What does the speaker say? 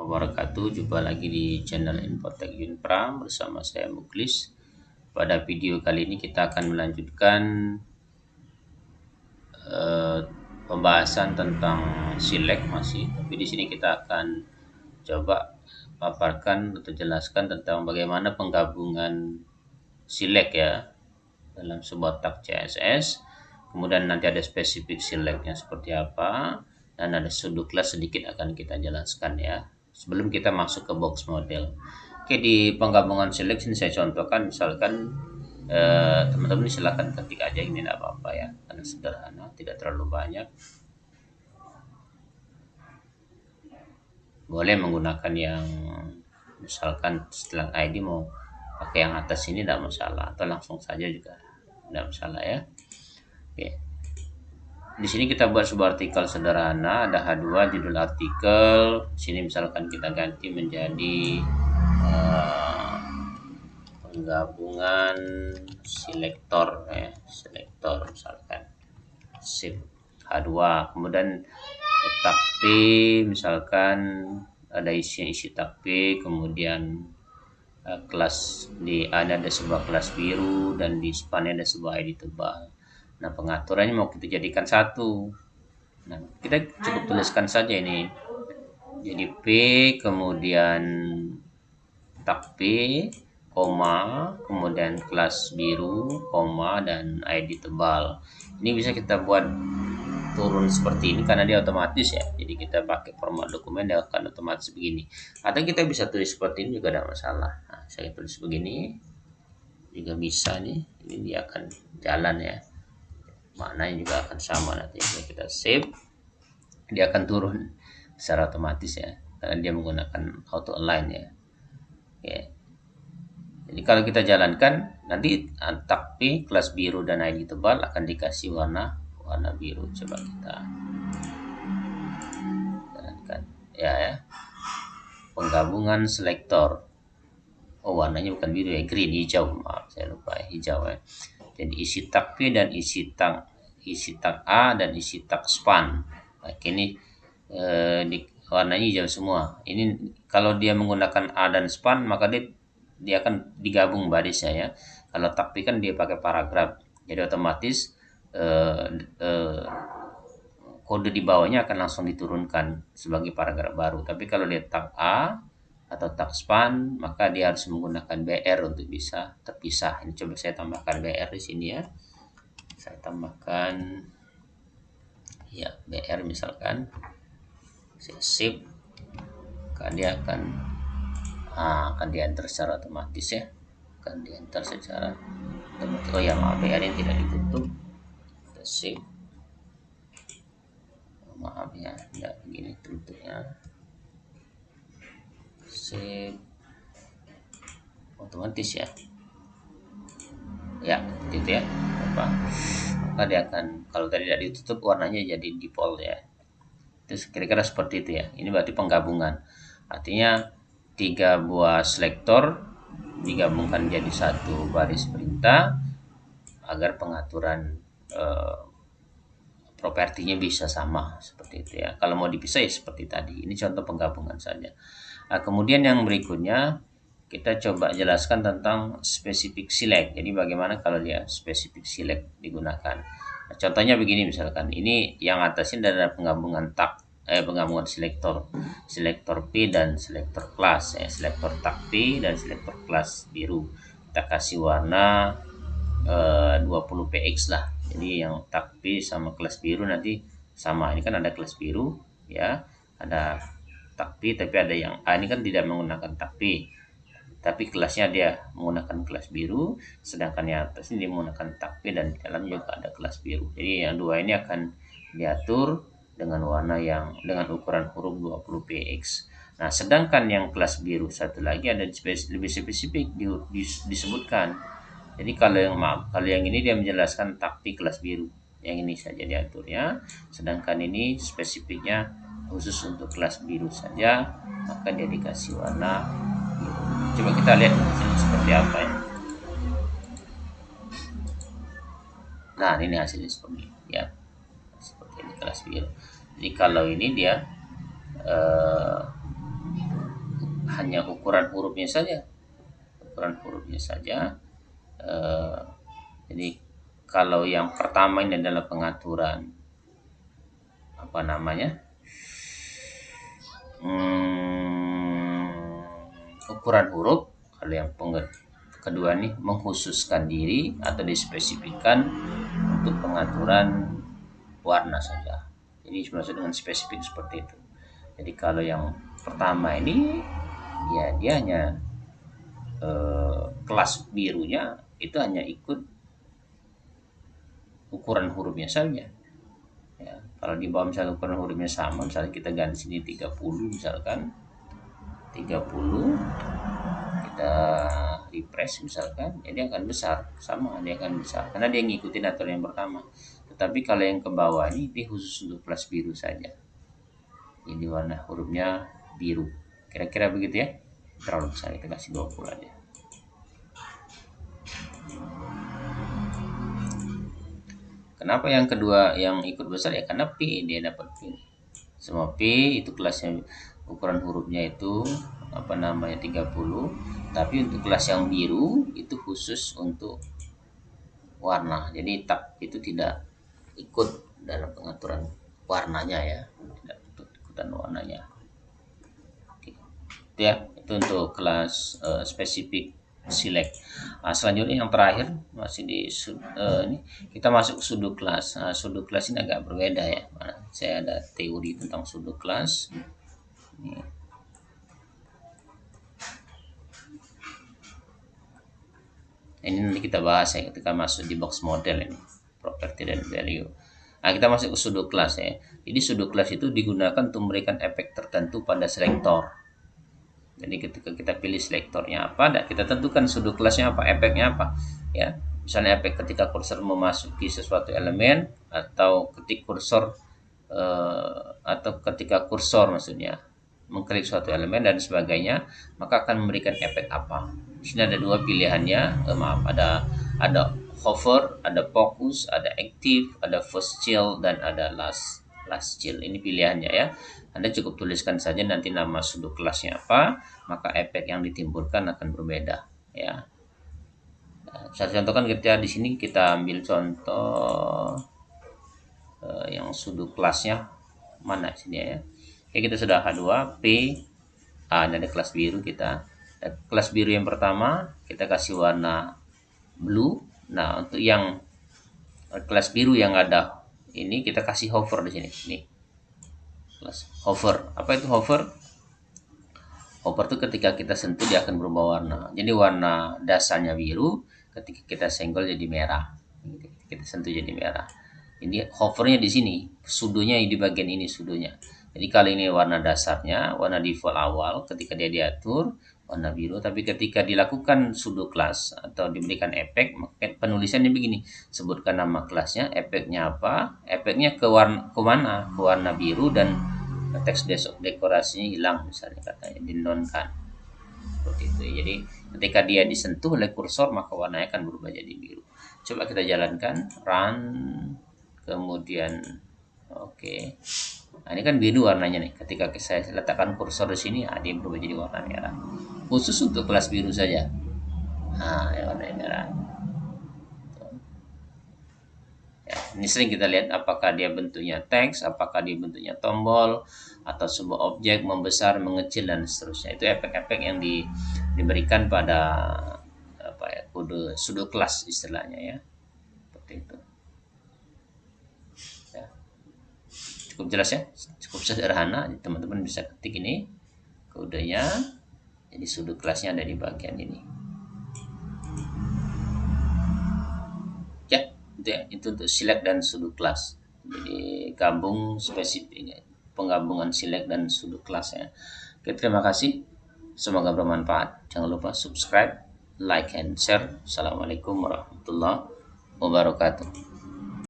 wabarakatuh. Jumpa lagi di channel Infotech Yunpra bersama saya Muklis. Pada video kali ini kita akan melanjutkan pembahasan tentang silek masih, tapi di sini kita akan coba paparkan atau jelaskan tentang bagaimana penggabungan silek ya dalam sebuah tak CSS. Kemudian nanti ada spesifik sileknya seperti apa, dan ada sudut kelas sedikit akan kita jelaskan ya sebelum kita masuk ke box model. Oke, di penggabungan silek ini saya contohkan, misalkan teman-teman silakan ketik aja, ini tidak apa-apa ya karena sederhana, tidak terlalu banyak. Boleh menggunakan yang misalkan setelah ID mau pakai yang atas ini tidak masalah, atau langsung saja juga tidak masalah ya. Oke. Di sini kita buat sebuah artikel sederhana, ada H2 judul artikel. Sini misalkan kita ganti menjadi penggabungan selektor ya, selektor misalkan shift H2. Kemudian tak P, misalkan ada isi tak P, kemudian kelas di ada sebuah kelas biru, dan di span ada sebuah ID tebal. Nah, pengaturannya mau kita jadikan satu. Nah, kita cukup tuliskan saja ini. Jadi P, kemudian tak P, koma, kemudian kelas biru, koma, dan ID tebal. Ini bisa kita buat turun seperti ini karena dia otomatis ya. Jadi kita pakai format dokumen, dia akan otomatis begini. Atau kita bisa tulis seperti ini juga tidak masalah. Nah, saya tulis begini juga bisa nih. Ini dia akan jalan ya. Maknanya juga akan sama nanti. Kita save, dia akan turun secara otomatis ya, karena dia menggunakan auto align ya. Oke. Jadi kalau kita jalankan nanti tak P, kelas biru, dan ID tebal akan dikasih warna biru. Coba kita jalankan ya. Penggabungan selektor. Oh, warnanya bukan biru ya, green, hijau, maaf saya lupa ya, hijau ya. Jadi isi tak P dan isi tak A dan isi tak span. Nah, ini warnanya hijau semua. Ini kalau dia menggunakan A dan span, maka dia akan digabung barisnya ya. Kalau tak P kan dia pakai paragraf, jadi otomatis kode di bawahnya akan langsung diturunkan sebagai paragraf baru. Tapi kalau dia tak A atau tak span, maka dia harus menggunakan BR untuk bisa terpisah. Ini coba saya tambahkan BR di sini ya. Saya tambahkan ya BR misalkan. Saya save, maka dia akan di-enter secara otomatis ya. Akan di-enter secara otomatis. Oh ya, maaf, BR yang tidak ditutup. Kita save. Maaf ya, tidak begini bentuknya. Save otomatis ya. Ya, gitu ya. Maka dia akan, kalau tadi tidak ditutup, warnanya jadi default ya. Terus kira-kira seperti itu ya. Ini berarti penggabungan. Artinya 3 buah selektor digabungkan jadi satu baris perintah agar pengaturan propertinya bisa sama seperti itu ya. Kalau mau dipisah ya seperti tadi. Ini contoh penggabungan saja. Nah, kemudian yang berikutnya kita coba jelaskan tentang spesifik select. Jadi bagaimana kalau dia spesifik select digunakan. Nah, contohnya begini misalkan. Ini yang atasnya adalah penggabungan penggabungan selektor P dan selektor kelas ya. Selektor tak P dan selektor kelas biru. Kita kasih warna 20px lah. Jadi yang tak P sama kelas biru nanti sama. Ini kan ada kelas biru ya, ada tak P, tapi ada yang A ini kan tidak menggunakan tak P, tapi kelasnya dia menggunakan kelas biru, sedangkan yang atas ini menggunakan tak P dan di dalam juga ada kelas biru. Jadi yang dua ini akan diatur dengan warna yang dengan ukuran huruf 20px. Nah, sedangkan yang kelas biru satu lagi ada lebih spesifik disebutkan. Jadi kalau yang ini dia menjelaskan tak P kelas biru, yang ini saja diatur ya. Sedangkan ini spesifiknya khusus untuk kelas biru saja, maka dia dikasih warna biru. Coba kita lihat hasilnya seperti apa ya. Nah, ini hasilnya seperti ini ya, seperti ini kelas biru. Jadi kalau ini dia hanya ukuran hurufnya saja, Eh, jadi kalau yang pertama ini adalah pengaturan apa namanya, ukuran huruf. Kalau yang kedua nih mengkhususkan diri atau dispesifikkan untuk pengaturan warna saja. Jadi maksud dengan spesifik seperti itu. Jadi kalau yang pertama ini ya dia hanya kelas birunya itu hanya ikut ukuran hurufnya saja. Ya, kalau di bawah misalnya ukuran hurufnya sama, misalnya kita ganti sini 30 misalkan 30, kita refresh misalkan, dia akan besar, sama dia akan besar karena dia ngikutin aturan yang pertama. Tetapi kalau yang ke bawah ini dia khusus untuk kelas biru saja, jadi warna hurufnya biru, kira-kira begitu ya. Terlalu besar, kita kasih 20 aja. Kenapa yang kedua yang ikut besar ya, karena P, dia dapat P. Semua P itu kelasnya, ukuran hurufnya itu apa namanya 30, tapi untuk kelas yang biru itu khusus untuk warna. Jadi tab itu tidak ikut dalam pengaturan warnanya ya, tidak ikut ikutan warnanya. Oke. Itu ya, itu untuk kelas spesifik select. Selanjutnya yang terakhir masih di ini kita masuk sudut kelas. Sudut kelas ini agak berbeda ya. Saya ada teori tentang sudut kelas. Ini nanti kita bahas ya ketika masuk di box model ini, property dan value. Nah, kita masuk ke sudut kelas ya. Jadi sudut kelas itu digunakan untuk memberikan efek tertentu pada selektor. Jadi ketika kita pilih selektornya apa, dan kita tentukan sudut kelasnya apa, efeknya apa. Ya, misalnya efek ketika kursor memasuki sesuatu elemen, atau ketika kursor maksudnya mengklik suatu elemen dan sebagainya, maka akan memberikan efek apa. Di sini ada dua pilihannya, ada hover, ada fokus, ada active, ada first chill, dan ada last chill. Ini pilihannya ya. Anda cukup tuliskan saja nanti nama sudut kelasnya apa, maka efek yang ditimbulkan akan berbeda ya. Nah, saya contohkan ketika di sini kita ambil contoh yang sudut kelasnya mana sini ya. Oke, kita sudah H2 P A, ini ada kelas biru kita. Kelas biru yang pertama kita kasih warna blue. Nah, untuk yang kelas biru yang ada ini kita kasih hover di sini. Nih. Kelas hover. Apa itu hover? Hover itu ketika kita sentuh dia akan berubah warna. Jadi warna dasarnya biru, ketika kita senggol jadi merah. Kita sentuh jadi merah. Jadi hovernya di sini, sudonya di bagian ini sudonya. Jadi kali ini warna dasarnya, warna default awal ketika dia diatur warna biru, tapi ketika dilakukan sudo kelas atau diberikan efek, penulisannya begini, sebutkan nama kelasnya, efeknya apa, efeknya ke mana, ke warna biru, dan teks dekorasinya hilang misalnya katanya, dinonkan seperti itu. Jadi ketika dia disentuh oleh kursor maka warnanya akan berubah jadi biru. Coba kita jalankan, run, kemudian oke. Nah, ini kan biru warnanya nih. Ketika saya letakkan kursor di sini, dia berubah jadi warna merah. Khusus untuk kelas biru saja. Nah, ya warna merah. Ya, ini sering kita lihat apakah dia bentuknya teks, apakah dia bentuknya tombol, atau sebuah objek membesar, mengecil, dan seterusnya. Itu efek-efek yang diberikan pada apa ya, kode sudut kelas istilahnya ya. Seperti itu. Ya. Cukup jelas ya, cukup sederhana. Teman-teman bisa ketik ini kodenya. Jadi sudut kelasnya ada di bagian ini. Ya, itu untuk select dan sudut kelas. Jadi gabung spesifik, penggabungan select dan sudut kelas ya. Oke, terima kasih. Semoga bermanfaat. Jangan lupa subscribe, like, and share. Assalamualaikum warahmatullahi wabarakatuh.